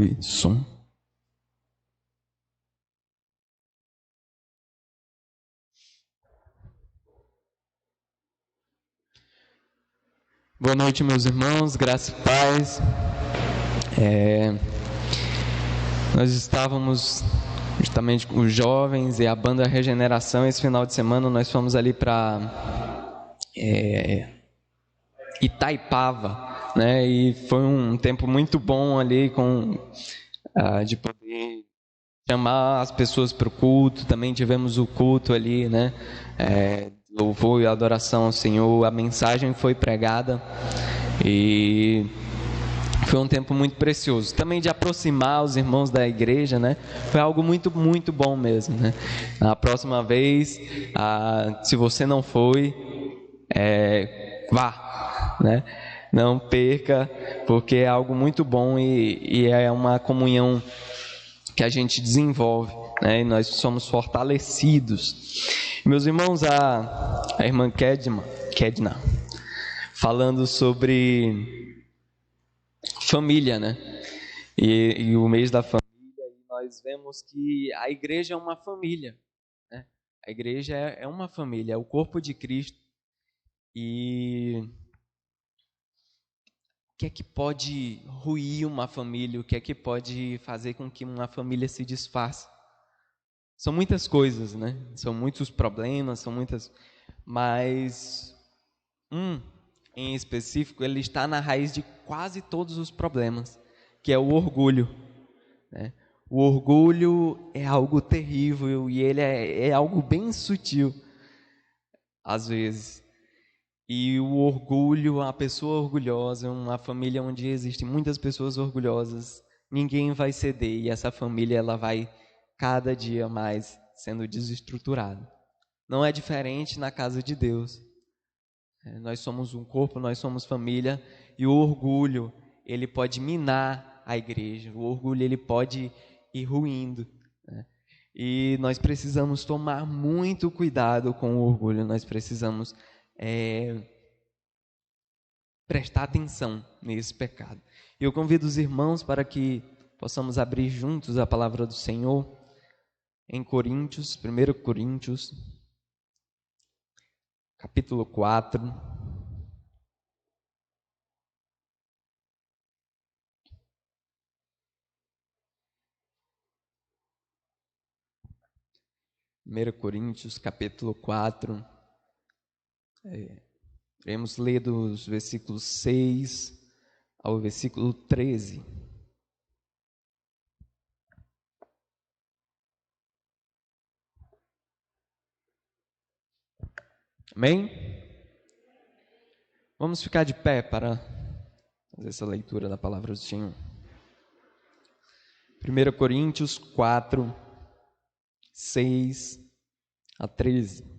Oi, som. Boa noite, meus irmãos, graça e paz. Nós estávamos justamente com os jovens e a banda Regeneração. Esse final de semana nós fomos ali para Itaipava, né? E foi um tempo muito bom ali de poder chamar as pessoas para o culto. Também tivemos o culto ali, né? Louvor e adoração ao Senhor. A mensagem foi pregada e foi um tempo muito precioso. Também de aproximar os irmãos da igreja, né? Foi algo muito, muito bom mesmo, né? Na próxima vez, se você não foi, vá, né? Não perca, porque é algo muito bom e é uma comunhão que a gente desenvolve, né? E nós somos fortalecidos. Meus irmãos, a irmã Kedna, falando sobre família, né? E o mês da família, e nós vemos que a igreja é uma família, né? A igreja é uma família, é o corpo de Cristo. E o que é que pode ruir uma família? O que é que pode fazer com que uma família se desfaça? São muitas coisas, né? São muitos problemas, são muitas... Mas em específico, ele está na raiz de quase todos os problemas, que é o orgulho, né? O orgulho é algo terrível e ele é algo bem sutil, às vezes. E o orgulho, a pessoa orgulhosa, uma família onde existem muitas pessoas orgulhosas, ninguém vai ceder e essa família ela vai cada dia mais sendo desestruturada. Não é diferente na casa de Deus. Nós somos um corpo, nós somos família e o orgulho, ele pode minar a igreja, o orgulho ele pode ir ruindo, né? E nós precisamos tomar muito cuidado com o orgulho, nós precisamos prestar atenção nesse pecado. Eu convido os irmãos para que possamos abrir juntos a palavra do Senhor em Coríntios, 1 Coríntios, capítulo 4. Coríntios, capítulo 4. Iremos ler dos versículos 6 ao versículo 13. Amém? Vamos ficar de pé para fazer essa leitura da palavra do Senhor. 1 Coríntios 4, 6 a 13.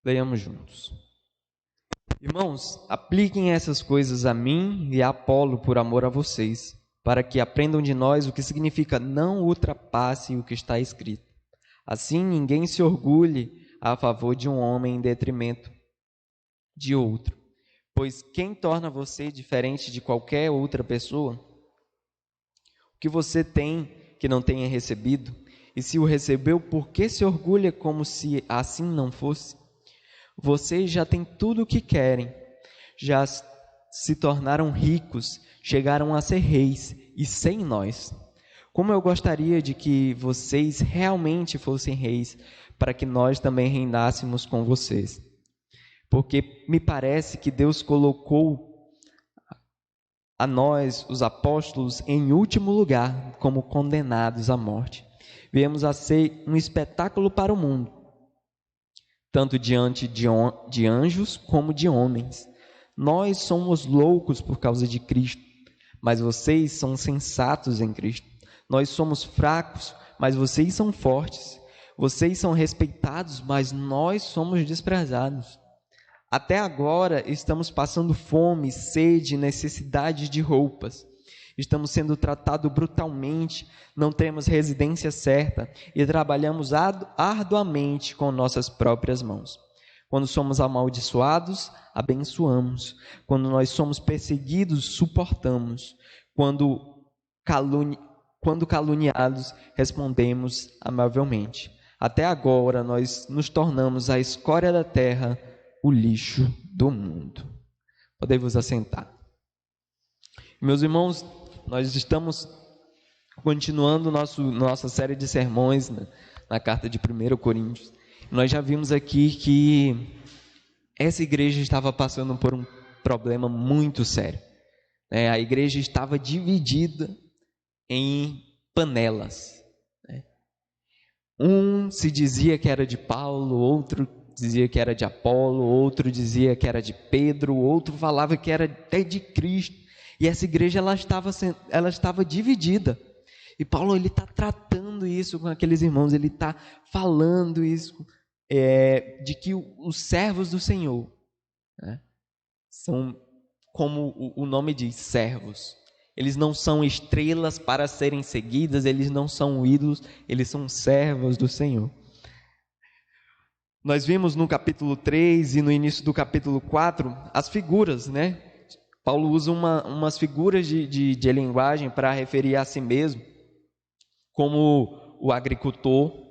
Leiamos juntos. Irmãos, apliquem essas coisas a mim e a Apolo por amor a vocês, para que aprendam de nós o que significa não ultrapasse o que está escrito. Assim, ninguém se orgulhe a favor de um homem em detrimento de outro. Pois quem torna você diferente de qualquer outra pessoa? O que você tem que não tenha recebido? E se o recebeu, por que se orgulha como se assim não fosse? Vocês já têm tudo o que querem, já se tornaram ricos, chegaram a ser reis, e sem nós. Como eu gostaria de que vocês realmente fossem reis, para que nós também reinássemos com vocês. Porque me parece que Deus colocou a nós, os apóstolos, em último lugar, como condenados à morte. Viemos a ser um espetáculo para o mundo, tanto diante de anjos como de homens. Nós somos loucos por causa de Cristo, mas vocês são sensatos em Cristo. Nós somos fracos, mas vocês são fortes. Vocês são respeitados, mas nós somos desprezados. Até agora estamos passando fome, sede, necessidade de roupas. Estamos sendo tratados brutalmente, não temos residência certa e trabalhamos arduamente com nossas próprias mãos. Quando somos amaldiçoados, abençoamos. Quando nós somos perseguidos, suportamos. Quando caluniados, respondemos amavelmente. Até agora, nós nos tornamos a escória da terra, o lixo do mundo. Podem vos assentar. Meus irmãos, nós estamos continuando nossa série de sermões na carta de 1 Coríntios. Nós já vimos aqui que essa igreja estava passando por um problema muito sério. A igreja estava dividida em panelas. Um se dizia que era de Paulo, outro dizia que era de Apolo, outro dizia que era de Pedro, outro falava que era até de Cristo. E essa igreja ela estava dividida. E Paulo ele está tratando isso com aqueles irmãos, ele está falando isso, de que os servos do Senhor, são, como o nome diz, servos. Eles não são estrelas para serem seguidas, eles não são ídolos, eles são servos do Senhor. Nós vimos no capítulo 3 e no início do capítulo 4 as figuras, Paulo usa umas figuras de linguagem para referir a si mesmo, como o agricultor.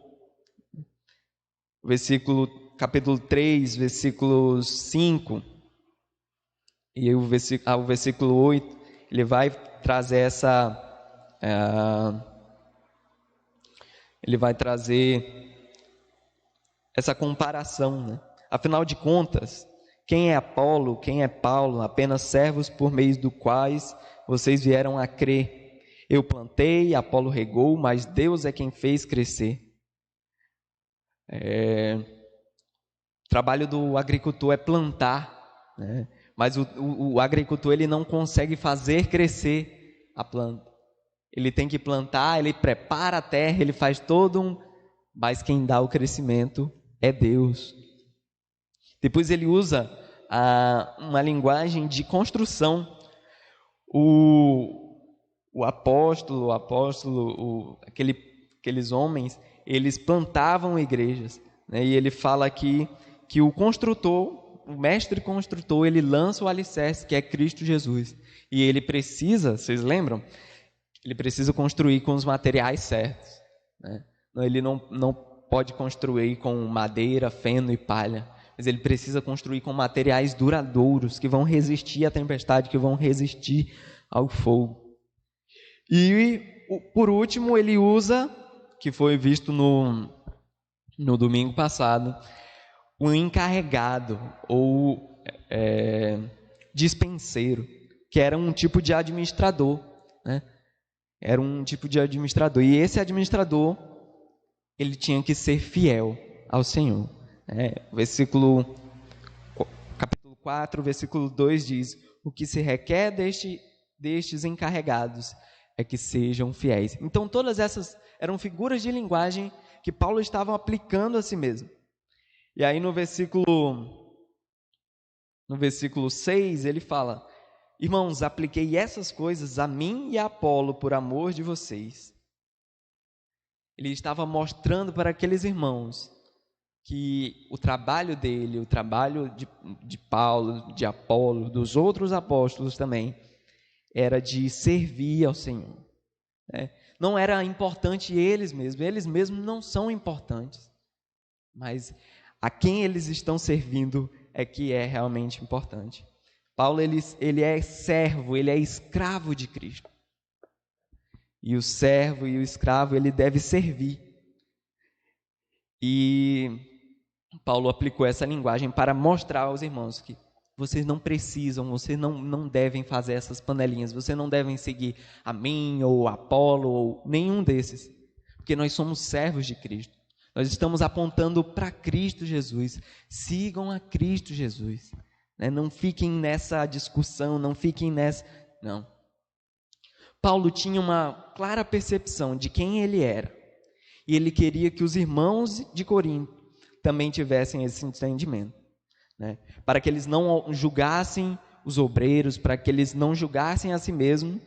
Capítulo 3, versículos 5 e o versículo 8, ele vai trazer essa comparação, Afinal de contas, quem é Apolo, quem é Paulo? Apenas servos por meio dos quais vocês vieram a crer. Eu plantei, Apolo regou, mas Deus é quem fez crescer. O trabalho do agricultor é plantar, mas o agricultor ele não consegue fazer crescer a planta. Ele tem que plantar, ele prepara a terra, ele faz mas quem dá o crescimento é Deus. Depois ele usa uma linguagem de construção. O apóstolo, aqueles homens, eles plantavam igrejas, e ele fala aqui que o construtor, o mestre construtor, ele lança o alicerce, que é Cristo Jesus, e ele precisa, vocês lembram? Ele precisa construir com os materiais certos, Ele não pode construir com madeira, feno e palha, mas ele precisa construir com materiais duradouros, que vão resistir à tempestade, que vão resistir ao fogo. E, por último, ele usa, que foi visto no domingo passado, o encarregado, ou dispenseiro, que era um tipo de administrador, Era um tipo de administrador. E esse administrador, ele tinha que ser fiel ao Senhor. Capítulo 4, versículo 2 diz: o que se requer destes encarregados é que sejam fiéis. Então, todas essas eram figuras de linguagem que Paulo estava aplicando a si mesmo. E aí, no versículo 6, ele fala: irmãos, apliquei essas coisas a mim e a Apolo por amor de vocês. Ele estava mostrando para aqueles irmãos que o trabalho dele, o trabalho de Paulo, de Apolo, dos outros apóstolos também, era de servir ao Senhor. Não era importante eles mesmos não são importantes, mas a quem eles estão servindo é que é realmente importante. Paulo, ele é servo, ele é escravo de Cristo. E o servo e o escravo, ele deve servir. E Paulo aplicou essa linguagem para mostrar aos irmãos que vocês não precisam, vocês não devem fazer essas panelinhas, vocês não devem seguir a mim ou a Apolo ou nenhum desses, porque nós somos servos de Cristo. Nós estamos apontando para Cristo Jesus. Sigam a Cristo Jesus. Não fiquem nessa discussão, não fiquem nessa... Não. Paulo tinha uma clara percepção de quem ele era. E ele queria que os irmãos de Corinto também tivessem esse entendimento. Para que eles não julgassem os obreiros, para que eles não julgassem a si mesmos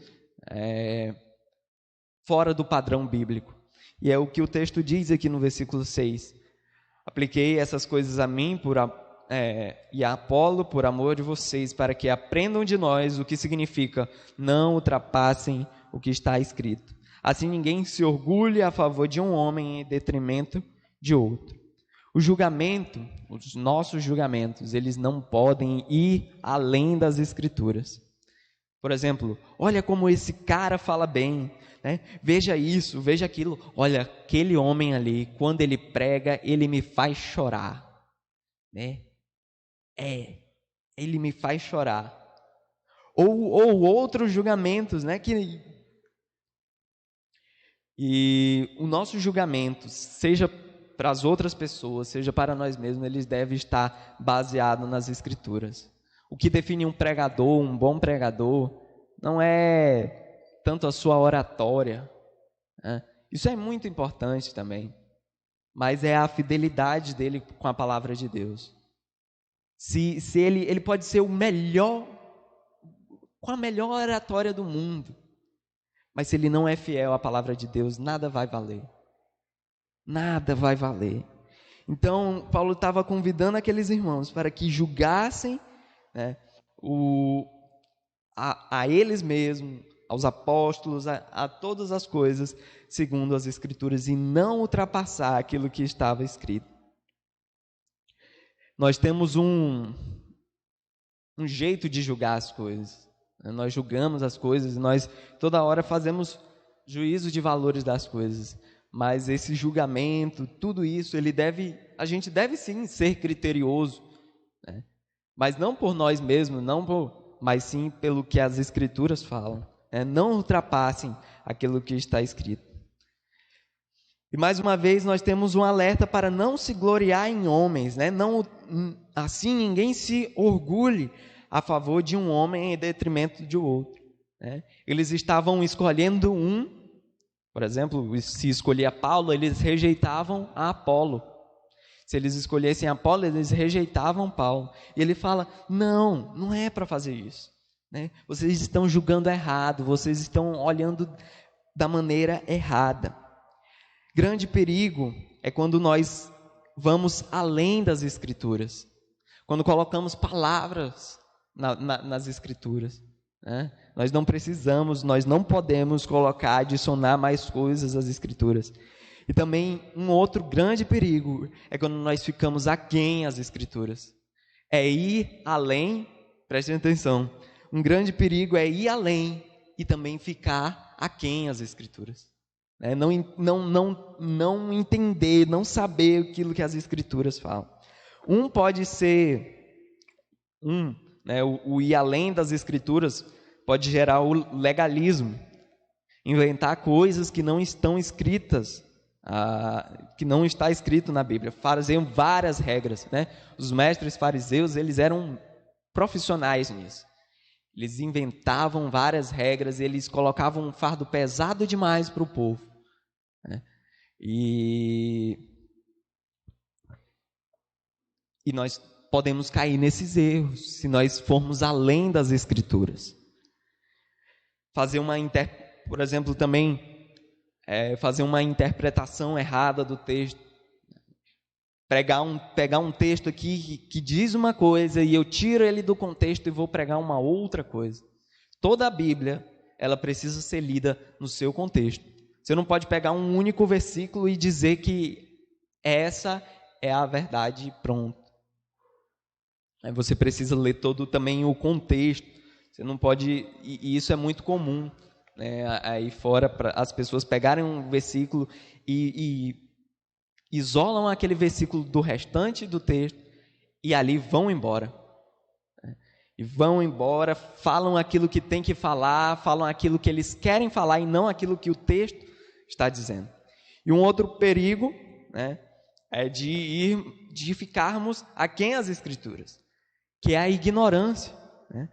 fora do padrão bíblico. E é o que o texto diz aqui no versículo 6. Apliquei essas coisas a mim e a Apolo por amor de vocês, para que aprendam de nós o que significa não ultrapassem o que está escrito. Assim ninguém se orgulhe a favor de um homem em detrimento de outro. O julgamento, os nossos julgamentos, eles não podem ir além das Escrituras. Por exemplo, olha como esse cara fala bem, né? Veja isso, veja aquilo. Olha, aquele homem ali, quando ele prega, ele me faz chorar, né? Ele me faz chorar. Ou outros julgamentos, né? E o nosso julgamento, seja para as outras pessoas, seja para nós mesmos, eles devem estar baseados nas Escrituras. O que define um pregador, um bom pregador, não é tanto a sua oratória, né? Isso é muito importante também, mas é a fidelidade dele com a palavra de Deus. Se ele pode ser o melhor, com a melhor oratória do mundo, mas se ele não é fiel à palavra de Deus, nada vai valer. Nada vai valer. Então, Paulo estava convidando aqueles irmãos para que julgassem, né, a eles mesmos, aos apóstolos, a todas as coisas, segundo as Escrituras, e não ultrapassar aquilo que estava escrito. Nós temos um jeito de julgar as coisas. Nós julgamos as coisas, nós toda hora fazemos juízo de valores das coisas, mas esse julgamento, tudo isso, a gente deve sim ser criterioso, né? Mas não por nós mesmos, mas sim pelo que as Escrituras falam, né? Não ultrapassem aquilo que está escrito. E mais uma vez nós temos um alerta para não se gloriar em homens, né? Não, assim ninguém se orgulhe a favor de um homem em detrimento de outro, né? Eles estavam escolhendo por exemplo, se escolhia Paulo, eles rejeitavam a Apolo. Se eles escolhessem Apolo, eles rejeitavam Paulo. E ele fala, não é para fazer isso, né? Vocês estão julgando errado, vocês estão olhando da maneira errada. Grande perigo é quando nós vamos além das Escrituras, quando colocamos palavras nas Escrituras, né? Nós não podemos adicionar mais coisas às Escrituras. E também um outro grande perigo é quando nós ficamos aquém às Escrituras. É ir além, prestem atenção, um grande perigo é ir além e também ficar aquém às Escrituras. Não entender, não saber aquilo que as Escrituras falam. Pode ser né, o ir além das Escrituras pode gerar o legalismo, inventar coisas que não estão escritas, que não está escrito na Bíblia, faziam várias regras, né? Os mestres fariseus, eles eram profissionais nisso. Eles inventavam várias regras, eles colocavam um fardo pesado demais para o povo, né? E nós podemos cair nesses erros se nós formos além das Escrituras. Por exemplo, também fazer uma interpretação errada do texto. Pegar um texto aqui que diz uma coisa e eu tiro ele do contexto e vou pregar uma outra coisa. Toda a Bíblia, ela precisa ser lida no seu contexto. Você não pode pegar um único versículo e dizer que essa é a verdade e pronto. Você precisa ler todo também o contexto. Você não pode, e isso é muito comum, né? Aí fora, as pessoas pegarem um versículo e isolam aquele versículo do restante do texto e ali vão embora. E vão embora, falam aquilo que tem que falar, falam aquilo que eles querem falar e não aquilo que o texto está dizendo. E um outro perigo, né, é de ficarmos aquém às Escrituras, que é a ignorância, né?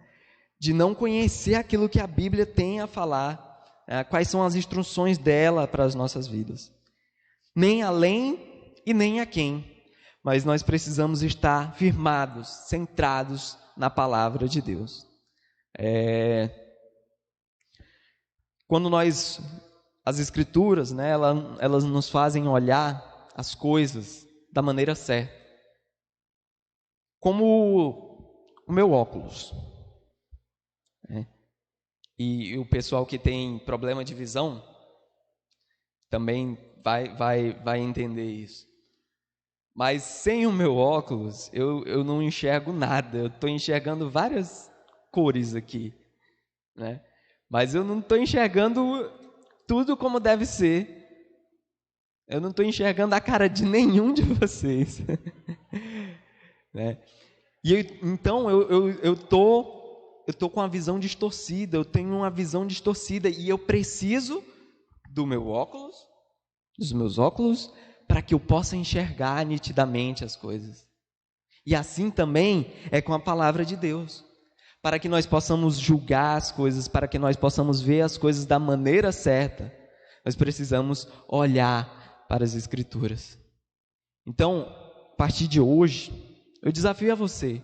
De não conhecer aquilo que a Bíblia tem a falar, quais são as instruções dela para as nossas vidas. Nem além e nem aquém, mas nós precisamos estar firmados, centrados na palavra de Deus. Quando as Escrituras, né, elas nos fazem olhar as coisas da maneira certa. como o meu óculos. E o pessoal que tem problema de visão também vai entender isso. Mas sem o meu óculos, eu não enxergo nada. Eu estou enxergando várias cores aqui, né? Mas eu não estou enxergando tudo como deve ser. Eu não estou enxergando a cara de nenhum de vocês. Né? Então eu tô com a visão distorcida. Eu tenho uma visão distorcida e eu preciso dos meus óculos, para que eu possa enxergar nitidamente as coisas. E assim também é com a palavra de Deus. Para que nós possamos julgar as coisas, para que nós possamos ver as coisas da maneira certa, nós precisamos olhar para as Escrituras. Então, a partir de hoje, eu desafio a você.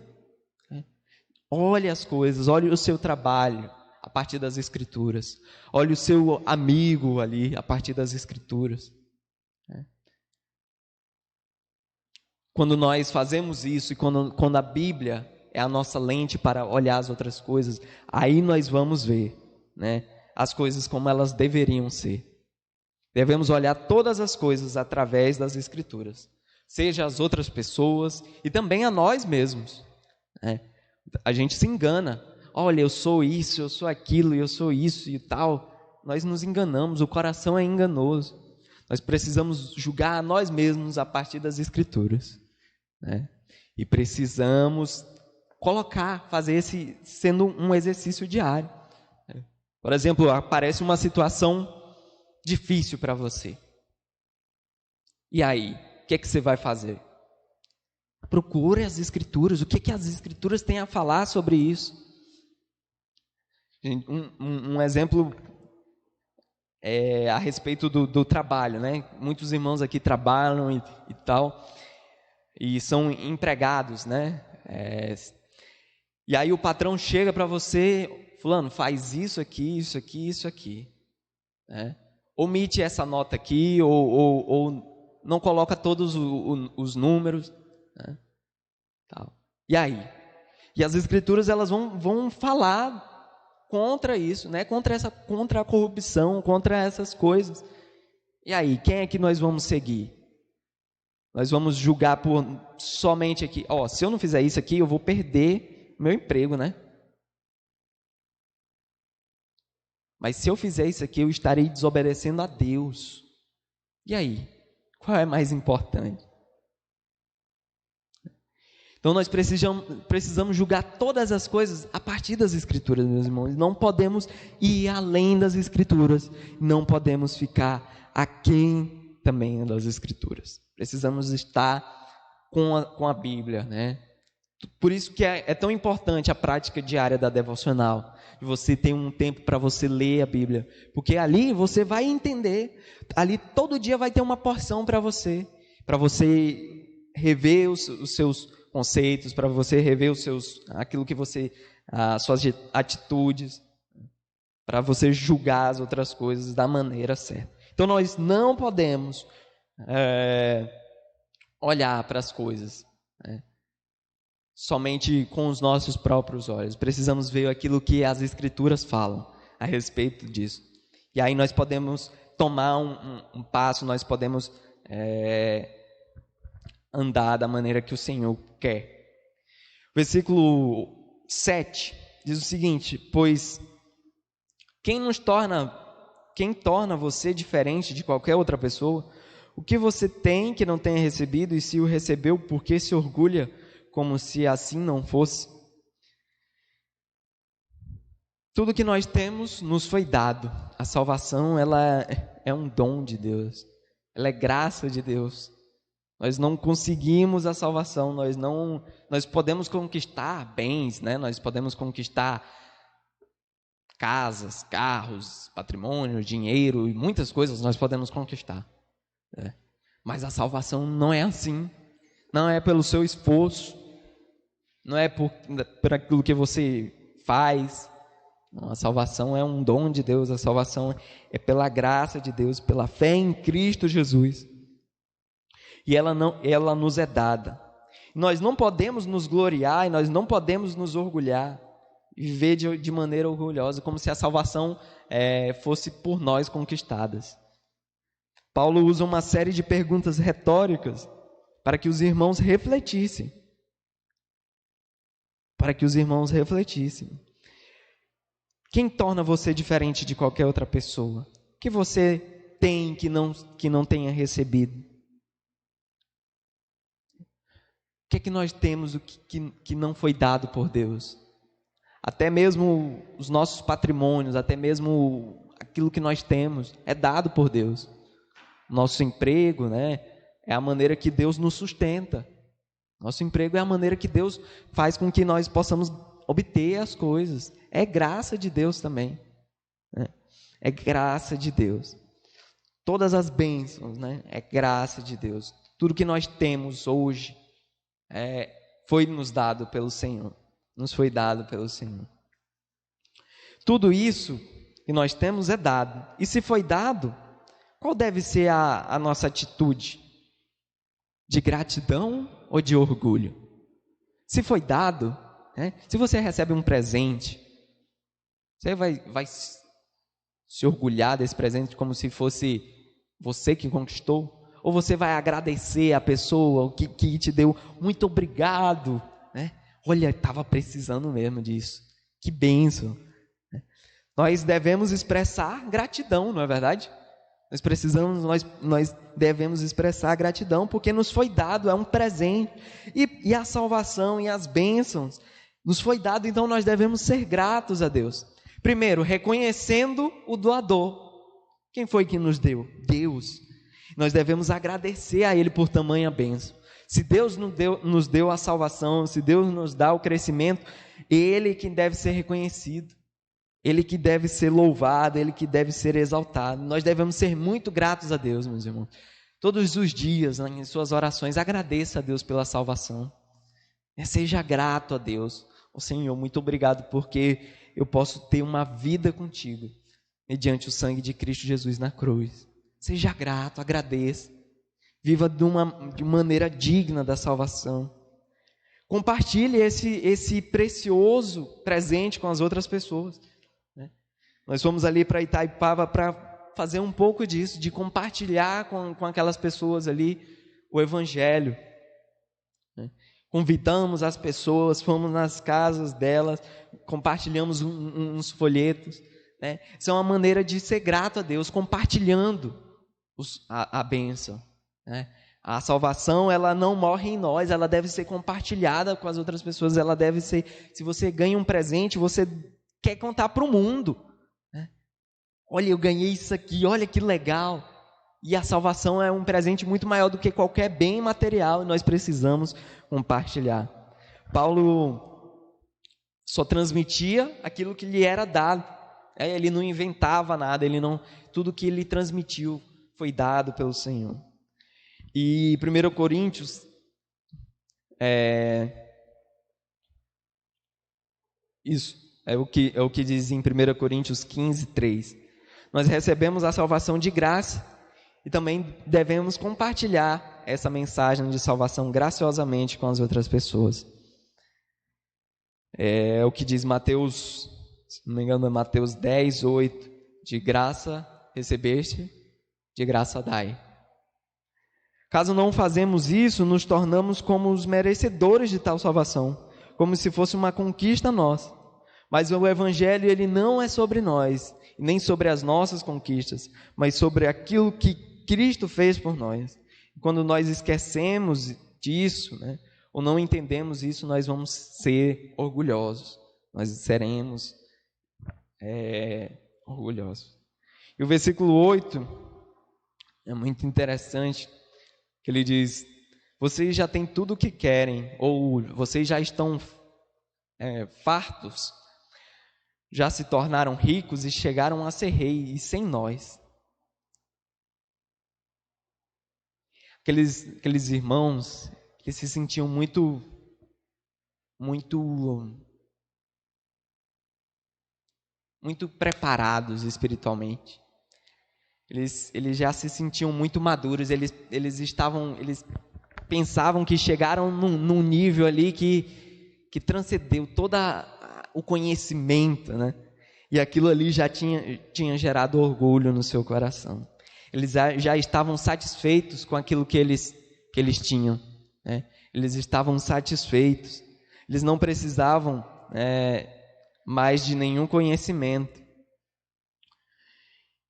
Olhe as coisas, olhe o seu trabalho a partir das Escrituras. Olhe o seu amigo ali a partir das Escrituras. Quando nós fazemos isso e quando a Bíblia é a nossa lente para olhar as outras coisas, aí nós vamos ver, né, as coisas como elas deveriam ser. Devemos olhar todas as coisas através das Escrituras, seja as outras pessoas e também a nós mesmos. A gente se engana. Olha, eu sou isso, eu sou aquilo, eu sou isso e tal. Nós nos enganamos, o coração é enganoso. Nós precisamos julgar a nós mesmos a partir das Escrituras, né? E precisamos fazer esse sendo um exercício diário. Por exemplo, aparece uma situação difícil para você. E aí, o que é que você vai fazer? Procure as Escrituras. O que é que as Escrituras têm a falar sobre isso? Um exemplo a respeito do trabalho, né? Muitos irmãos aqui trabalham e tal, e são empregados, né? E aí o patrão chega para você, fulano, faz isso aqui, isso aqui, isso aqui, né? Omite essa nota aqui, ou não coloca todos os números, né? Tal. E aí? E as Escrituras elas vão falar contra isso, né? Contra a corrupção, contra essas coisas. E aí, quem é que nós vamos seguir? Nós vamos julgar por somente aqui. Se eu não fizer isso aqui, eu vou perder meu emprego, né? Mas se eu fizer isso aqui, eu estarei desobedecendo a Deus. E aí? Qual é mais importante? Então nós precisamos julgar todas as coisas a partir das Escrituras, meus irmãos. Não podemos ir além das Escrituras. Não podemos ficar aquém também das Escrituras. Precisamos estar com a Bíblia, né? Por isso que é tão importante a prática diária da devocional. De você ter um tempo para você ler a Bíblia. Porque ali você vai entender. Ali todo dia vai ter uma porção para você. Para você rever os seus conceitos, para você rever aquilo que as suas atitudes, para você julgar as outras coisas da maneira certa. Então nós não podemos olhar para as coisas somente com os nossos próprios olhos. Precisamos ver aquilo que as Escrituras falam a respeito disso. E aí nós podemos tomar um passo, nós podemos andar da maneira que o Senhor quer. Versículo 7 diz o seguinte: pois quem torna você diferente de qualquer outra pessoa? O que você tem que não tenha recebido, e se o recebeu, por que se orgulha como se assim não fosse? Tudo que nós temos nos foi dado. A salvação, ela é um dom de Deus. Ela é graça de Deus. Nós não conseguimos a salvação, nós podemos conquistar bens, né? Nós podemos conquistar casas, carros, patrimônio, dinheiro e muitas coisas nós podemos conquistar, né? Mas a salvação não é assim, não é pelo seu esforço, não é por aquilo que você faz. Não, a salvação é um dom de Deus, a salvação é pela graça de Deus, pela fé em Cristo Jesus. E ela nos é dada. Nós não podemos nos gloriar e nós não podemos nos orgulhar e viver de maneira orgulhosa, como se a salvação fosse por nós conquistadas. Paulo usa uma série de perguntas retóricas para que os irmãos refletissem. Quem torna você diferente de qualquer outra pessoa? O que você tem que não tenha recebido? O que é que nós temos que não foi dado por Deus? Até mesmo os nossos patrimônios, até mesmo aquilo que nós temos, é dado por Deus. Nosso emprego, né, é a maneira que Deus nos sustenta. Nosso emprego é a maneira que Deus faz com que nós possamos obter as coisas. É graça de Deus também. Né? É graça de Deus. Todas as bênçãos, né, é graça de Deus. Tudo que nós temos hoje foi nos dado pelo Senhor. Nos foi dado pelo Senhor. Tudo isso que nós temos é dado. E se foi dado, qual deve ser a nossa atitude? De gratidão ou de orgulho? Se foi dado, né? Se você recebe um presente, você vai se orgulhar desse presente como se fosse você que conquistou? Ou você vai agradecer a pessoa que te deu, muito obrigado, né? Olha, estava precisando mesmo disso. Que bênção. Nós devemos expressar gratidão, não é verdade? Nós devemos expressar gratidão, porque nos foi dado, é um presente. E a salvação e as bênçãos nos foi dado, então nós devemos ser gratos a Deus. Primeiro, reconhecendo o doador. Quem foi que nos deu? Deus. Nós devemos agradecer a Ele por tamanha bênção. Se Deus nos deu a salvação, se Deus nos dá o crescimento, Ele que deve ser reconhecido. Ele que deve ser louvado, Ele que deve ser exaltado. Nós devemos ser muito gratos a Deus, meus irmãos. Todos os dias, em suas orações, agradeça a Deus pela salvação. Seja grato a Deus. Senhor, muito obrigado porque eu posso ter uma vida contigo, mediante o sangue de Cristo Jesus na cruz. Seja grato, agradeça. Viva de maneira digna da salvação. Compartilhe esse precioso presente com as outras pessoas. Nós fomos ali para Itaipava para fazer um pouco disso, de compartilhar com aquelas pessoas ali o Evangelho. Convidamos as pessoas, fomos nas casas delas, compartilhamos uns folhetos. Isso é uma maneira de ser grato a Deus, compartilhando a bênção. A salvação, ela não morre em nós, ela deve ser compartilhada com as outras pessoas, ela deve ser, se você ganha um presente, você quer contar para o mundo. Olha, eu ganhei isso aqui, olha que legal. E a salvação é um presente muito maior do que qualquer bem material, e nós precisamos compartilhar. Paulo só transmitia aquilo que lhe era dado. Ele não inventava nada, tudo que ele transmitiu foi dado pelo Senhor. E 1 Coríntios, isso é o que diz em 1 Coríntios 15, 3. Nós recebemos a salvação de graça e também devemos compartilhar essa mensagem de salvação graciosamente com as outras pessoas. É o que diz Mateus, se não me engano, é Mateus 10, 8. De graça recebeste, de graça dai. Caso não fazemos isso, nos tornamos como os merecedores de tal salvação, como se fosse uma conquista nossa. Mas o Evangelho, ele não é sobre nós, nem sobre as nossas conquistas, mas sobre aquilo que Cristo fez por nós. Quando nós esquecemos disso, ou não entendemos isso, nós vamos ser orgulhosos. Nós seremos orgulhosos. E o versículo 8 é muito interessante, que ele diz: vocês já têm tudo o que querem, ou vocês já estão fartos, já se tornaram ricos e chegaram a ser rei, e sem nós. Aqueles irmãos que se sentiam muito preparados espiritualmente. Eles já se sentiam muito maduros, eles pensavam que chegaram num nível ali que transcendeu todo o conhecimento, né? E aquilo ali já tinha gerado orgulho no seu coração. Eles já estavam satisfeitos com aquilo que eles tinham, né? Eles estavam satisfeitos. Eles não precisavam mais de nenhum conhecimento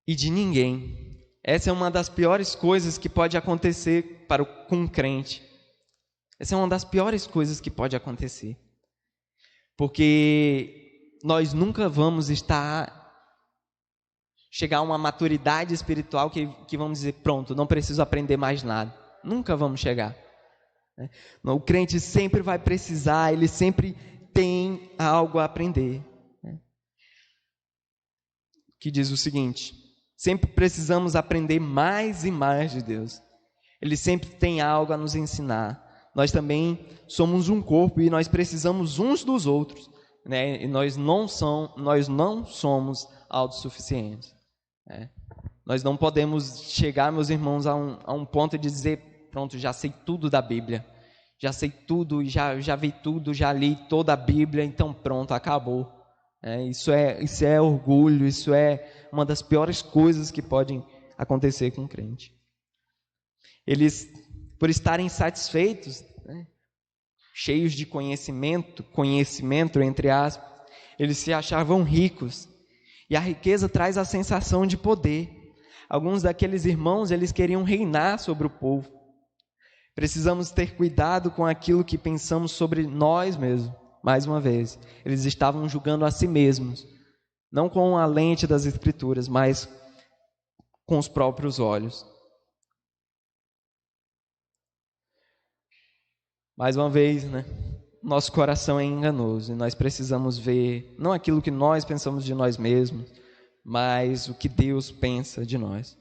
e de ninguém. Essa é uma das piores coisas que pode acontecer com um crente. Essa é uma das piores coisas que pode acontecer. Porque nós nunca vamos chegar a uma maturidade espiritual que vamos dizer, pronto, não preciso aprender mais nada. Nunca vamos chegar. O crente sempre vai precisar, ele sempre tem algo a aprender. Que diz o seguinte: sempre precisamos aprender mais e mais de Deus. Ele sempre tem algo a nos ensinar. Nós também somos um corpo e nós precisamos uns dos outros, né? E nós não somos autossuficientes. Nós não podemos chegar, meus irmãos, a um ponto de dizer, pronto, já sei tudo da Bíblia, já sei tudo, já vi tudo, já li toda a Bíblia, então pronto, acabou. Isso é orgulho, isso é uma das piores coisas que podem acontecer com um crente. Eles, por estarem satisfeitos, cheios de conhecimento entre aspas, eles se achavam ricos. E a riqueza traz a sensação de poder. Alguns daqueles irmãos, eles queriam reinar sobre o povo. Precisamos ter cuidado com aquilo que pensamos sobre nós mesmos. Mais uma vez, eles estavam julgando a si mesmos, não com a lente das Escrituras, mas com os próprios olhos. Mais uma vez, nosso coração é enganoso e nós precisamos ver não aquilo que nós pensamos de nós mesmos, mas o que Deus pensa de nós.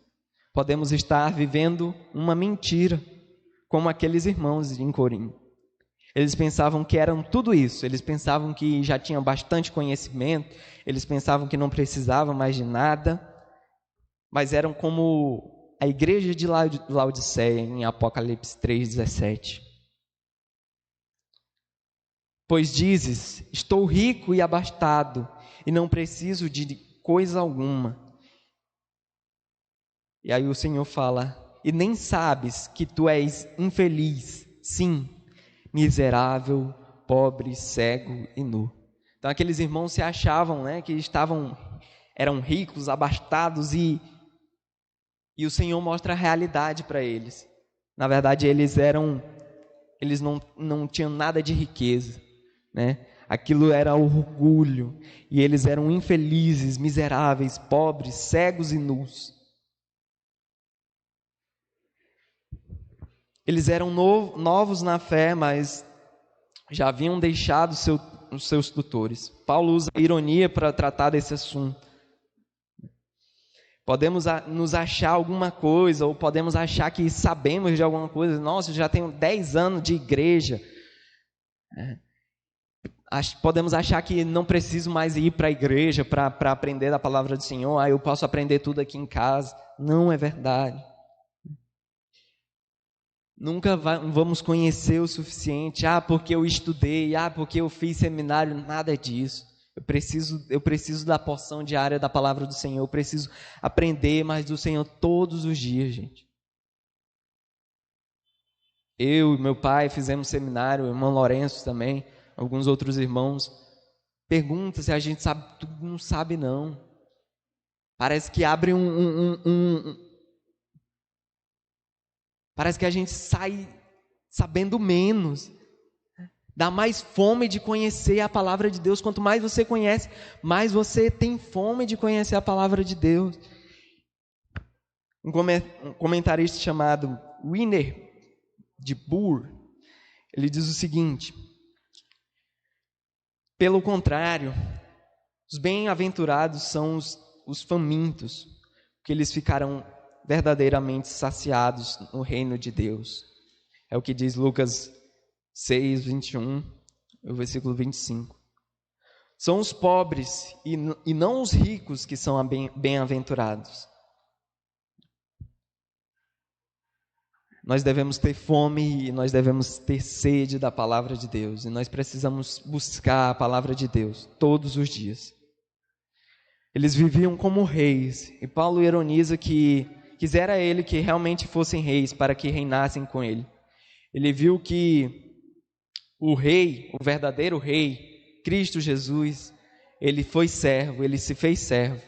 Podemos estar vivendo uma mentira, como aqueles irmãos em Corinto. Eles pensavam que eram tudo isso, eles pensavam que já tinham bastante conhecimento, eles pensavam que não precisavam mais de nada, mas eram como a igreja de Laodiceia, em Apocalipse 3,17. Pois dizes, estou rico e abastado, e não preciso de coisa alguma. E aí o Senhor fala, e nem sabes que tu és infeliz, sim, miserável, pobre, cego e nu. Então aqueles irmãos se achavam, que eram ricos, abastados, e o Senhor mostra a realidade para eles. Na verdade, eles não tinham nada de riqueza, Aquilo era orgulho, e eles eram infelizes, miseráveis, pobres, cegos e nus. Eles eram novos na fé, mas já haviam deixado os seus tutores. Paulo usa a ironia para tratar desse assunto. Podemos nos achar alguma coisa, ou podemos achar que sabemos de alguma coisa. Nossa, eu já tenho 10 anos de igreja. Podemos achar que não preciso mais ir para a igreja para aprender da palavra do Senhor. Eu posso aprender tudo aqui em casa. Não é verdade. Nunca vamos conhecer o suficiente. Porque eu estudei, porque eu fiz seminário. Nada disso. Eu preciso da porção diária da palavra do Senhor. Eu preciso aprender mais do Senhor todos os dias, gente. Eu e meu pai fizemos seminário, o irmão Lourenço também, alguns outros irmãos. Pergunta se a gente sabe tudo. Não sabe, não. Parece que abre Parece que a gente sai sabendo menos. Dá mais fome de conhecer a palavra de Deus. Quanto mais você conhece, mais você tem fome de conhecer a palavra de Deus. Um comentarista chamado Winner de Boer, ele diz o seguinte: pelo contrário, os bem-aventurados são os famintos, porque eles ficarão verdadeiramente saciados no reino de Deus. É o que diz Lucas 6, 21, o versículo 25. São os pobres e não os ricos que são bem-aventurados. nós devemos ter fome e nós devemos ter sede da palavra de Deus. E nós precisamos buscar a palavra de Deus todos os dias. Eles viviam como reis. E Paulo ironiza que quisera ele que realmente fossem reis para que reinassem com ele. Ele viu que o rei, o verdadeiro rei, Cristo Jesus, ele foi servo, ele se fez servo.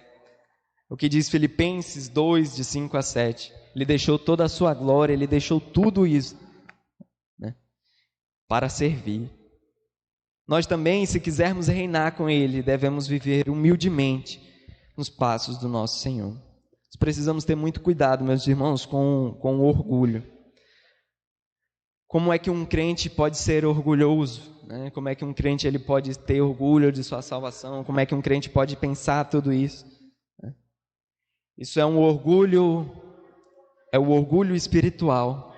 O que diz Filipenses 2, de 5 a 7. Ele deixou toda a sua glória, ele deixou tudo isso, né, para servir. Nós também, se quisermos reinar com ele, devemos viver humildemente nos passos do nosso Senhor. Nós precisamos ter muito cuidado, meus irmãos, com o orgulho. Como é que um crente pode ser orgulhoso? Né? Como é que um crente ele pode ter orgulho de sua salvação? Como é que um crente pode pensar tudo isso? Isso é o orgulho espiritual.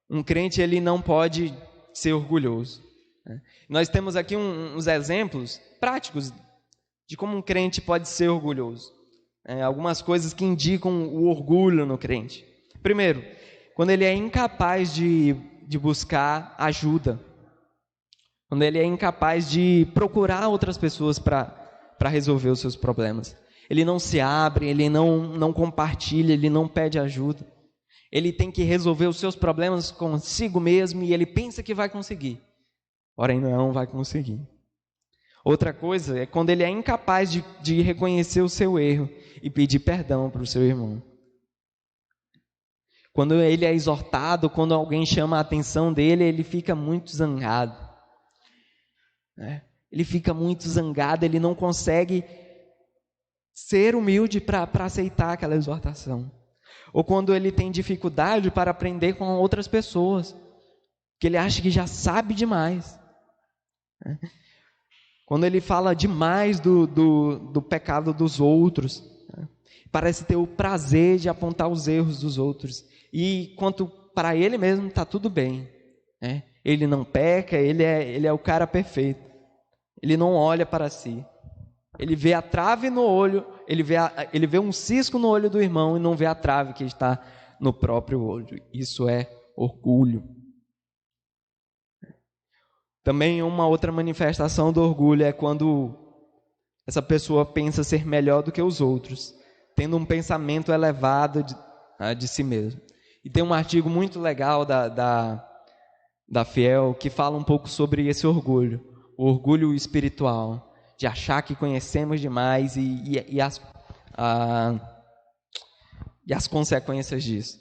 Um crente ele não pode ser orgulhoso. Nós temos aqui uns exemplos práticos de como um crente pode ser orgulhoso. Algumas coisas que indicam o orgulho no crente. Primeiro, quando ele é incapaz de buscar ajuda. Quando ele é incapaz de procurar outras pessoas para resolver os seus problemas. Ele não se abre, ele não compartilha, ele não pede ajuda. Ele tem que resolver os seus problemas consigo mesmo e ele pensa que vai conseguir. Porém, não vai conseguir. Outra coisa é quando ele é incapaz de reconhecer o seu erro e pedir perdão para o seu irmão. Quando ele é exortado, quando alguém chama a atenção dele, ele fica muito zangado. Ele fica muito zangado, ele não consegue ser humilde para aceitar aquela exortação. Ou quando ele tem dificuldade para aprender com outras pessoas, que ele acha que já sabe demais. Quando ele fala demais do pecado dos outros, parece ter o prazer de apontar os erros dos outros. E quanto para ele mesmo está tudo bem. Ele não peca, ele é o cara perfeito. Ele não olha para si. Ele vê a trave no olho, ele vê um cisco no olho do irmão e não vê a trave que está no próprio olho. Isso é orgulho. Também uma outra manifestação do orgulho é quando essa pessoa pensa ser melhor do que os outros, tendo um pensamento elevado de si mesmo. E tem um artigo muito legal da Fiel que fala um pouco sobre esse orgulho, o orgulho espiritual, de achar que conhecemos demais e as consequências disso.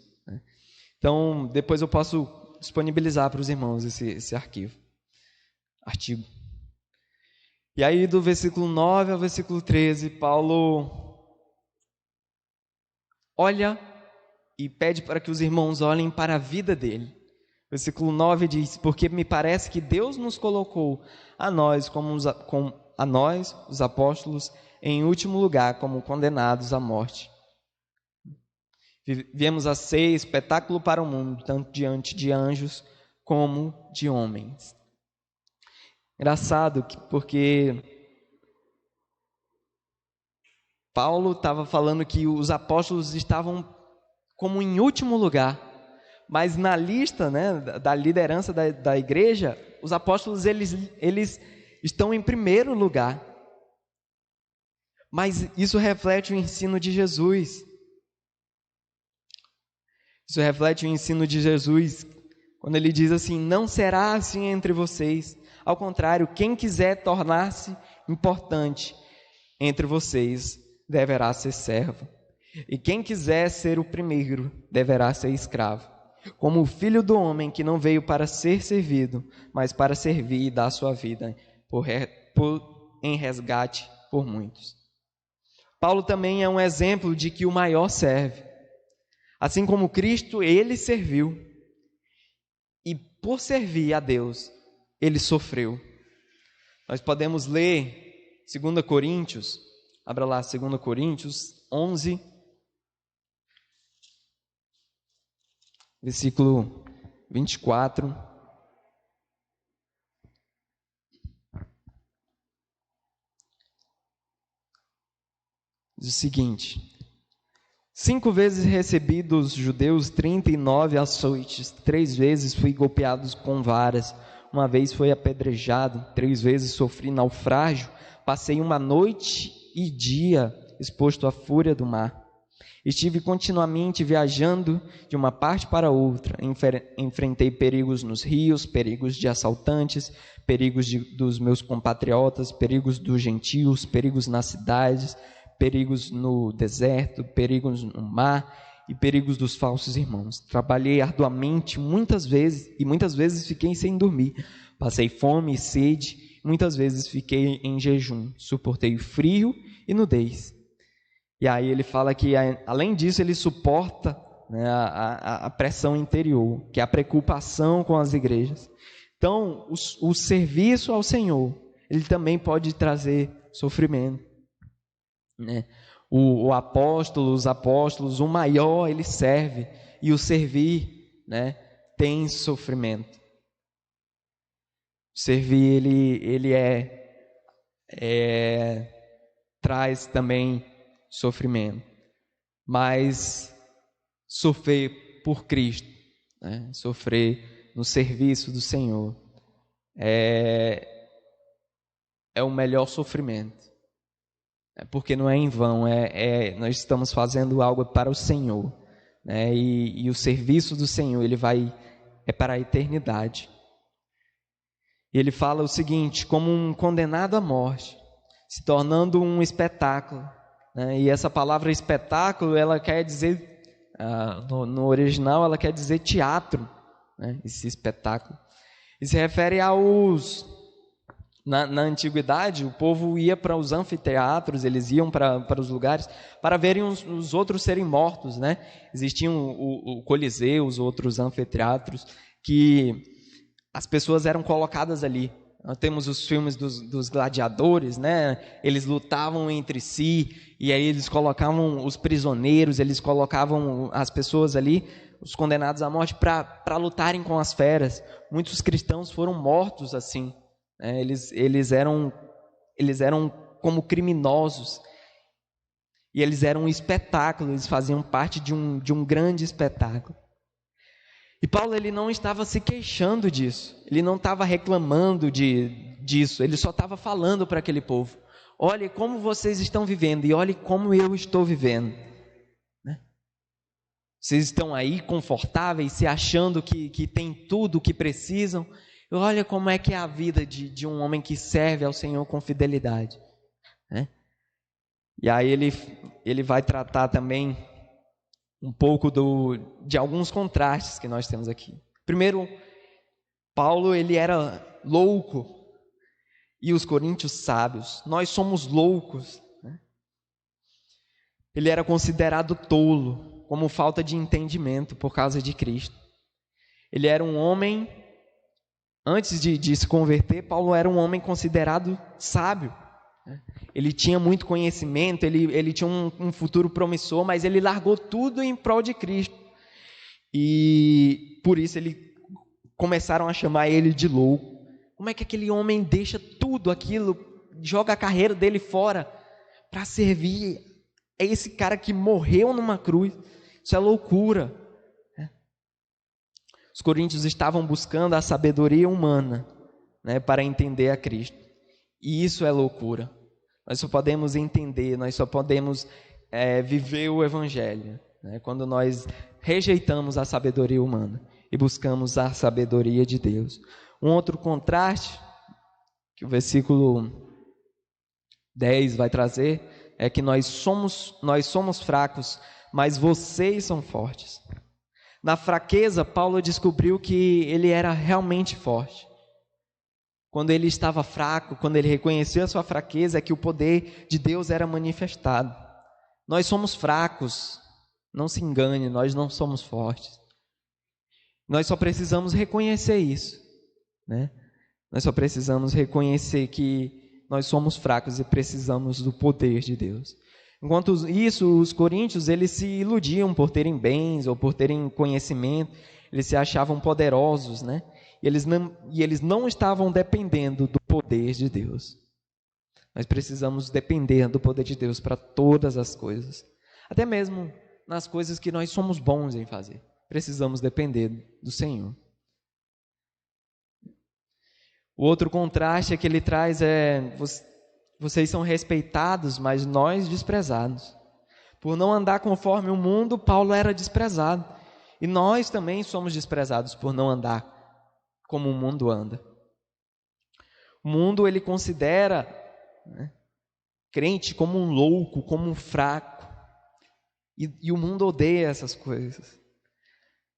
Então, depois eu posso disponibilizar para os irmãos esse artigo. E aí, do versículo 9 ao versículo 13, Paulo olha e pede para que os irmãos olhem para a vida dele. Versículo 9 diz: porque me parece que Deus nos colocou a nós, os apóstolos, em último lugar, como condenados à morte. Viemos a ser espetáculo para o mundo, tanto diante de anjos como de homens. Engraçado, porque Paulo estava falando que os apóstolos estavam como em último lugar, mas na lista, né, da liderança da igreja, os apóstolos eles estão em primeiro lugar. Mas isso reflete o ensino de Jesus. Isso reflete o ensino de Jesus, quando ele diz assim: não será assim entre vocês. Ao contrário, quem quiser tornar-se importante entre vocês, deverá ser servo. E quem quiser ser o primeiro, deverá ser escravo. Como o Filho do Homem, que não veio para ser servido, mas para servir e dar sua vida em resgate por muitos. Paulo também é um exemplo de que o maior serve. Assim como Cristo, ele serviu. E por servir a Deus, ele sofreu. Nós podemos ler 2 Coríntios, abra lá 2 Coríntios 11, versículo 24. Diz o seguinte: 5 vezes recebi dos judeus 39 açoites, 3 vezes fui golpeado com varas, uma vez fui apedrejado, 3 vezes sofri naufrágio, passei uma noite e dia exposto à fúria do mar. Estive continuamente viajando de uma parte para outra, enfrentei perigos nos rios, perigos de assaltantes, perigos dos meus compatriotas, perigos dos gentios, perigos nas cidades, perigos no deserto, perigos no mar e perigos dos falsos irmãos. Trabalhei arduamente muitas vezes fiquei sem dormir. Passei fome e sede, muitas vezes fiquei em jejum. Suportei frio e nudez. E aí ele fala que, além disso, ele suporta, né, a pressão interior, que é a preocupação com as igrejas. Então, o serviço ao Senhor, ele também pode trazer sofrimento. Né? Os apóstolos, o maior ele serve, e o servir, né, tem sofrimento. Servir ele traz também sofrimento, mas sofrer por Cristo, né, sofrer no serviço do Senhor é o melhor sofrimento. Porque não é em vão, nós estamos fazendo algo para o Senhor, né? E o serviço do Senhor é para a eternidade. E ele fala o seguinte: como um condenado à morte, se tornando um espetáculo, né? E essa palavra espetáculo, ela quer dizer, no original, ela quer dizer teatro, né? Esse espetáculo. E se refere aos... Na antiguidade, o povo ia para os anfiteatros, eles iam para os lugares para verem os outros serem mortos, né? Existiam o Coliseu, os outros anfiteatros, que as pessoas eram colocadas ali. Nós temos os filmes dos gladiadores, né? Eles lutavam entre si, e aí eles colocavam os prisioneiros, eles colocavam as pessoas ali, os condenados à morte, para lutarem com as feras. Muitos cristãos foram mortos assim. Eles eram como criminosos, e eles eram um espetáculo, eles faziam parte de um grande espetáculo. E Paulo, ele não estava se queixando disso, ele não estava reclamando disso, ele só estava falando para aquele povo: olhe como vocês estão vivendo e olhe como eu estou vivendo, né? Vocês estão aí confortáveis, se achando que tem tudo o que precisam. Olha como é que é a vida de um homem que serve ao Senhor com fidelidade, né? E aí ele vai tratar também um pouco de alguns contrastes que nós temos aqui. Primeiro, Paulo, ele era louco, e os coríntios sábios. Nós somos loucos, né? Ele era considerado tolo, como falta de entendimento por causa de Cristo. Ele era um homem... Antes de se converter, Paulo era um homem considerado sábio. Ele tinha muito conhecimento, ele tinha um futuro promissor, mas ele largou tudo em prol de Cristo. E por isso começaram a chamar ele de louco. Como é que aquele homem deixa tudo aquilo, joga a carreira dele fora para servir a esse cara que morreu numa cruz? Isso é loucura. Os coríntios estavam buscando a sabedoria humana, né, para entender a Cristo. E isso é loucura. Nós só podemos entender, nós só podemos viver o Evangelho, né, quando nós rejeitamos a sabedoria humana e buscamos a sabedoria de Deus. Um outro contraste que o versículo 10 vai trazer é que nós somos fracos, mas vocês são fortes. Na fraqueza, Paulo descobriu que ele era realmente forte. Quando ele estava fraco, quando ele reconheceu a sua fraqueza, é que o poder de Deus era manifestado. Nós somos fracos, não se engane, nós não somos fortes. Nós só precisamos reconhecer isso, né? Nós só precisamos reconhecer que nós somos fracos e precisamos do poder de Deus. Enquanto isso, os coríntios, eles se iludiam por terem bens ou por terem conhecimento, eles se achavam poderosos, né? E eles não estavam dependendo do poder de Deus. Nós precisamos depender do poder de Deus para todas as coisas. Até mesmo nas coisas que nós somos bons em fazer. Precisamos depender do Senhor. O outro contraste que ele traz é: vocês são respeitados, mas nós desprezados. Por não andar conforme o mundo, Paulo era desprezado. E nós também somos desprezados por não andar como o mundo anda. O mundo, ele considera, né, crente como um louco, como um fraco. E o mundo odeia essas coisas.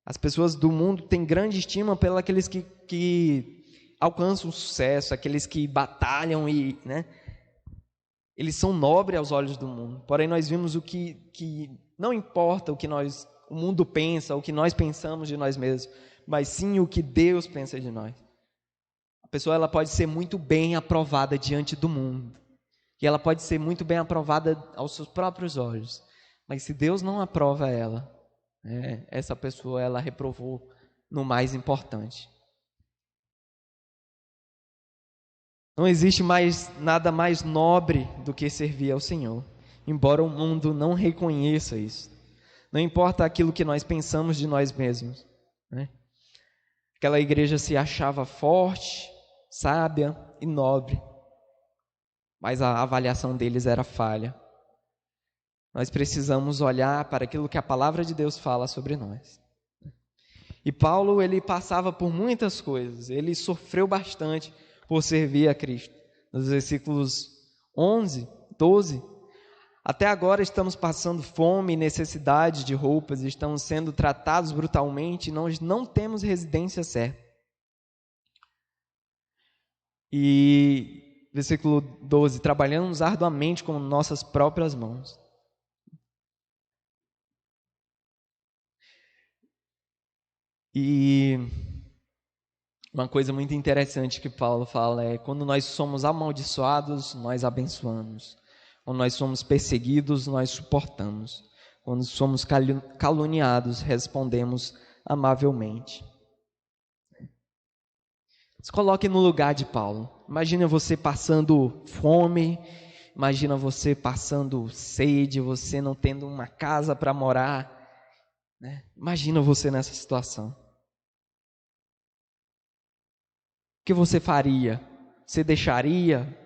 As pessoas do mundo têm grande estima pelos aqueles que alcançam o sucesso, aqueles que batalham e, né, eles são nobres aos olhos do mundo. Porém, nós vimos o que não importa o mundo pensa, o que nós pensamos de nós mesmos, mas sim o que Deus pensa de nós. A pessoa, ela pode ser muito bem aprovada diante do mundo, e ela pode ser muito bem aprovada aos seus próprios olhos, mas se Deus não aprova ela, essa pessoa, ela reprovou no mais importante. Não existe nada mais nobre do que servir ao Senhor, embora o mundo não reconheça isso. Não importa aquilo que nós pensamos de nós mesmos, né? Aquela igreja se achava forte, sábia e nobre, mas a avaliação deles era falha. Nós precisamos olhar para aquilo que a palavra de Deus fala sobre nós. E Paulo, ele passava por muitas coisas, ele sofreu bastante por servir a Cristo. Nos versículos 11, 12, até agora estamos passando fome e necessidade de roupas, estamos sendo tratados brutalmente, nós não temos residência certa. E versículo 12, trabalhamos arduamente com nossas próprias mãos. E uma coisa muito interessante que Paulo fala é: quando nós somos amaldiçoados, nós abençoamos. Quando nós somos perseguidos, nós suportamos. Quando somos caluniados, respondemos amavelmente. Se coloque no lugar de Paulo. Imagina você passando fome, imagina você passando sede, você não tendo uma casa para morar, né? Imagina você nessa situação. O que você faria? Você deixaria?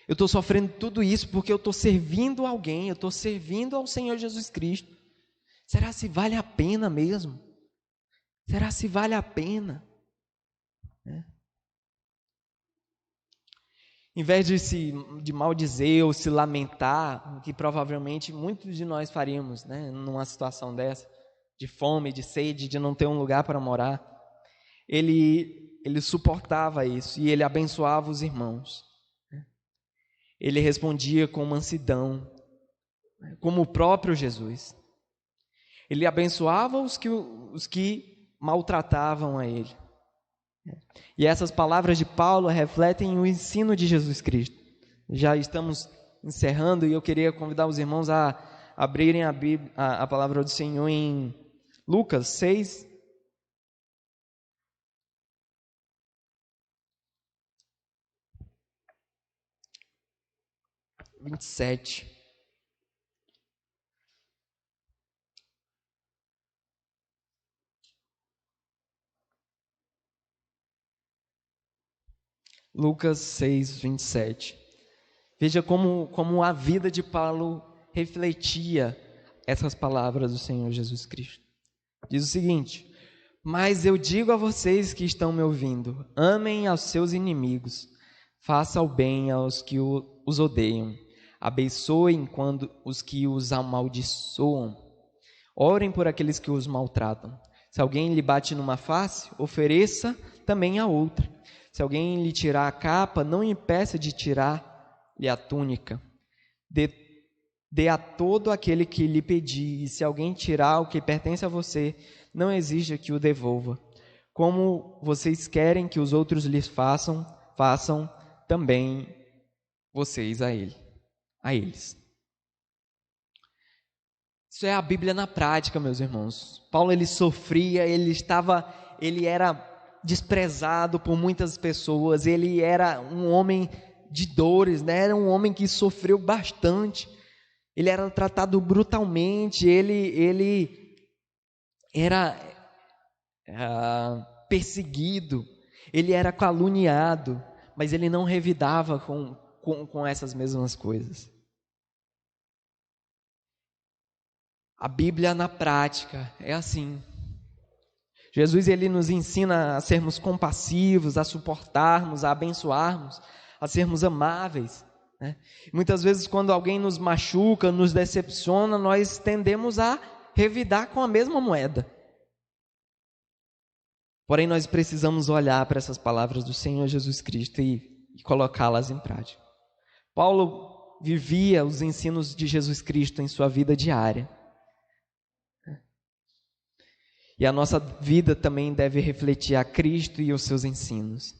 Eu estou sofrendo tudo isso porque eu estou servindo alguém, eu estou servindo ao Senhor Jesus Cristo. Será se vale a pena mesmo? Será se vale a pena? Em vez de maldizer ou se lamentar, o que provavelmente muitos de nós faríamos, né, numa situação dessa, de fome, de sede, de não ter um lugar para morar, ele suportava isso e ele abençoava os irmãos. Ele respondia com mansidão, como o próprio Jesus. Ele abençoava os que maltratavam a ele. E essas palavras de Paulo refletem o ensino de Jesus Cristo. Já estamos encerrando e eu queria convidar os irmãos a abrirem a palavra do Senhor em Lucas 6. Lucas 6, 27. Veja como a vida de Paulo refletia essas palavras do Senhor Jesus Cristo. Diz o seguinte: mas eu digo a vocês que estão me ouvindo, amem aos seus inimigos, façam o bem aos que os odeiam, abençoem quando os que os amaldiçoam, orem por aqueles que os maltratam. Se alguém lhe bate numa face, ofereça também a outra. Se alguém lhe tirar a capa, não impeça de tirar-lhe a túnica. Dê a todo aquele que lhe pedir, e se alguém tirar o que pertence a você, não exija que o devolva. Como vocês querem que os outros lhes façam também vocês a eles. Isso é a Bíblia na prática, meus irmãos. Paulo, ele sofria, ele era desprezado por muitas pessoas, ele era um homem de dores, né? Era um homem que sofreu bastante. Ele era tratado brutalmente, ele era perseguido, ele era caluniado, mas ele não revidava com essas mesmas coisas. A Bíblia na prática é assim. Jesus, ele nos ensina a sermos compassivos, a suportarmos, a abençoarmos, a sermos amáveis, né? Muitas vezes, quando alguém nos machuca, nos decepciona, nós tendemos a revidar com a mesma moeda. Porém, nós precisamos olhar para essas palavras do Senhor Jesus Cristo e colocá-las em prática. Paulo vivia os ensinos de Jesus Cristo em sua vida diária. E a nossa vida também deve refletir a Cristo e os seus ensinos.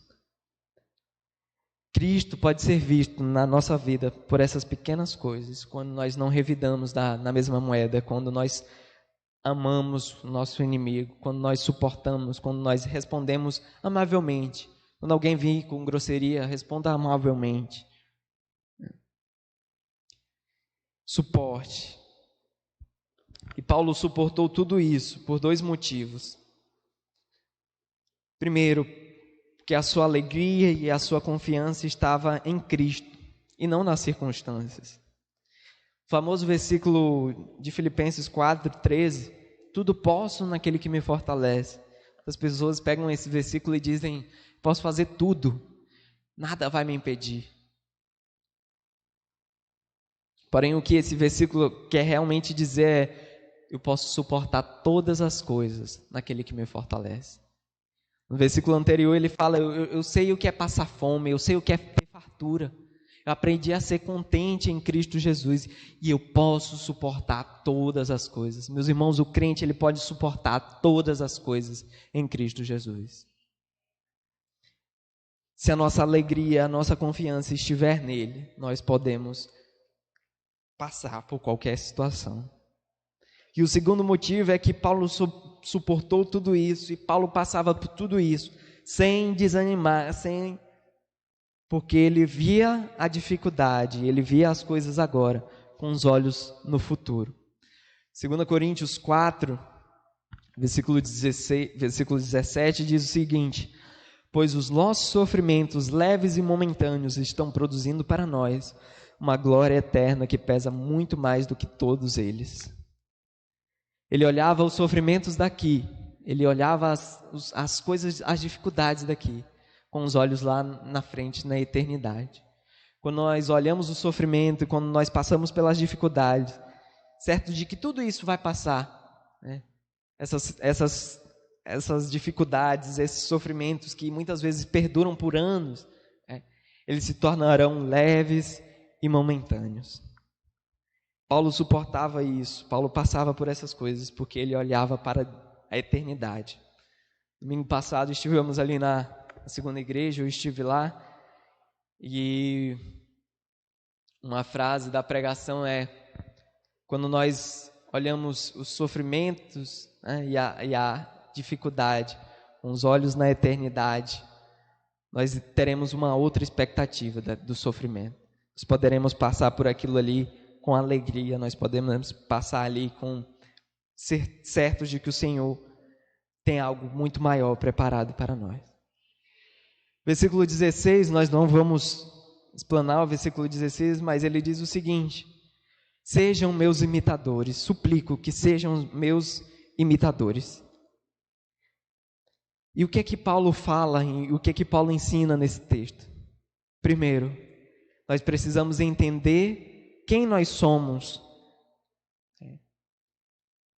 Cristo pode ser visto na nossa vida por essas pequenas coisas, quando nós não revidamos na mesma moeda, quando nós amamos o nosso inimigo, quando nós suportamos, quando nós respondemos amavelmente. Quando alguém vir com grosseria, responda amavelmente. Suporte. E Paulo suportou tudo isso por 2 motivos. Primeiro, porque a sua alegria e a sua confiança estava em Cristo e não nas circunstâncias. O famoso versículo de Filipenses 4:13, tudo posso naquele que me fortalece. As pessoas pegam esse versículo e dizem, posso fazer tudo, nada vai me impedir. Porém, o que esse versículo quer realmente dizer é, eu posso suportar todas as coisas naquele que me fortalece. No versículo anterior ele fala, eu sei o que é passar fome, eu sei o que é ter fartura. Eu aprendi a ser contente em Cristo Jesus e eu posso suportar todas as coisas. Meus irmãos, o crente ele pode suportar todas as coisas em Cristo Jesus. Se a nossa alegria, a nossa confiança estiver nele, nós podemos passar por qualquer situação. E o segundo motivo é que Paulo suportou tudo isso, e Paulo passava por tudo isso, sem desanimar, porque ele via a dificuldade, ele via as coisas agora, com os olhos no futuro. 2 Coríntios 4, versículo 17, diz o seguinte, pois os nossos sofrimentos leves e momentâneos estão produzindo para nós uma glória eterna que pesa muito mais do que todos eles. Ele olhava os sofrimentos daqui, ele olhava as coisas, as dificuldades daqui, com os olhos lá na frente, na eternidade. Quando nós olhamos o sofrimento, quando nós passamos pelas dificuldades, certo de que tudo isso vai passar, né? Essas dificuldades, esses sofrimentos que muitas vezes perduram por anos, né? Eles se tornarão leves e momentâneos. Paulo suportava isso, Paulo passava por essas coisas, porque ele olhava para a eternidade. Domingo passado estivemos ali na segunda igreja, eu estive lá, e uma frase da pregação é, quando nós olhamos os sofrimentos, né, e a dificuldade, com os olhos na eternidade, nós teremos uma outra expectativa do sofrimento. Nós poderemos passar por aquilo ali com alegria, nós podemos passar ali com ser certos de que o Senhor tem algo muito maior preparado para nós. Versículo 16, nós não vamos explanar o versículo 16, mas ele diz o seguinte, sejam meus imitadores, suplico que sejam meus imitadores. E o que é que Paulo fala, e o que é que Paulo ensina nesse texto? Primeiro, nós precisamos entender quem nós somos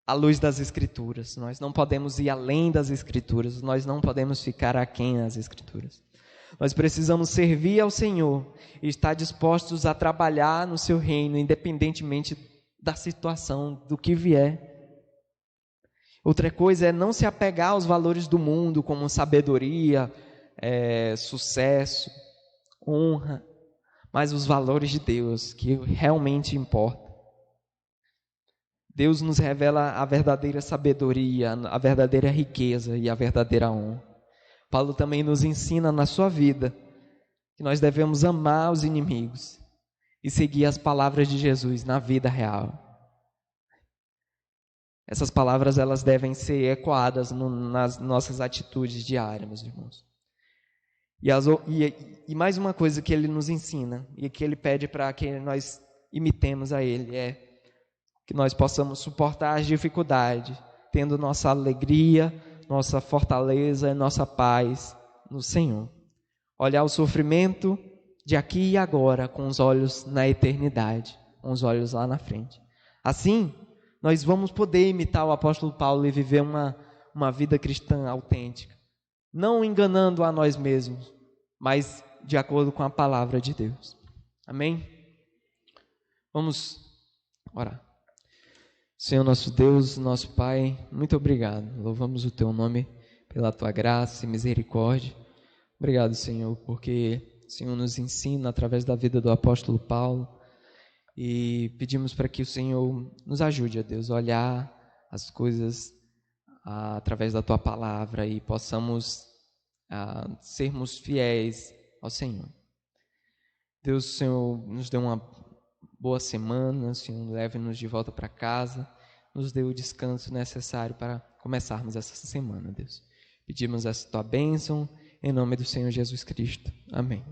à luz das Escrituras. Nós não podemos ir além das Escrituras, nós não podemos ficar aquém das Escrituras. Nós precisamos servir ao Senhor e estar dispostos a trabalhar no seu reino, independentemente da situação, do que vier. Outra coisa é não se apegar aos valores do mundo, como sabedoria, sucesso, honra, mas os valores de Deus, que realmente importam. Deus nos revela a verdadeira sabedoria, a verdadeira riqueza e a verdadeira honra. Paulo também nos ensina na sua vida que nós devemos amar os inimigos. e seguir as palavras de Jesus na vida real. Essas palavras elas devem ser ecoadas nas nossas atitudes diárias, meus irmãos. E mais uma coisa que ele nos ensina e que ele pede para que nós imitemos a ele é que nós possamos suportar as dificuldades, tendo nossa alegria, nossa fortaleza e nossa paz no Senhor. Olhar o sofrimento de aqui e agora com os olhos na eternidade, com os olhos lá na frente. Assim, nós vamos poder imitar o apóstolo Paulo e viver uma vida cristã autêntica, não enganando a nós mesmos, mas de acordo com a palavra de Deus. Amém? Vamos orar. Senhor nosso Deus, nosso Pai, muito obrigado. Louvamos o Teu nome pela Tua graça e misericórdia. Obrigado, Senhor, porque o Senhor nos ensina através da vida do apóstolo Paulo e pedimos para que o Senhor nos ajude, a Deus, a olhar as coisas através da Tua palavra e possamos sermos fiéis ao Senhor. Deus, o Senhor nos dê uma boa semana, Senhor, leve-nos de volta para casa, nos dê o descanso necessário para começarmos essa semana, Deus. Pedimos essa Tua bênção, em nome do Senhor Jesus Cristo. Amém.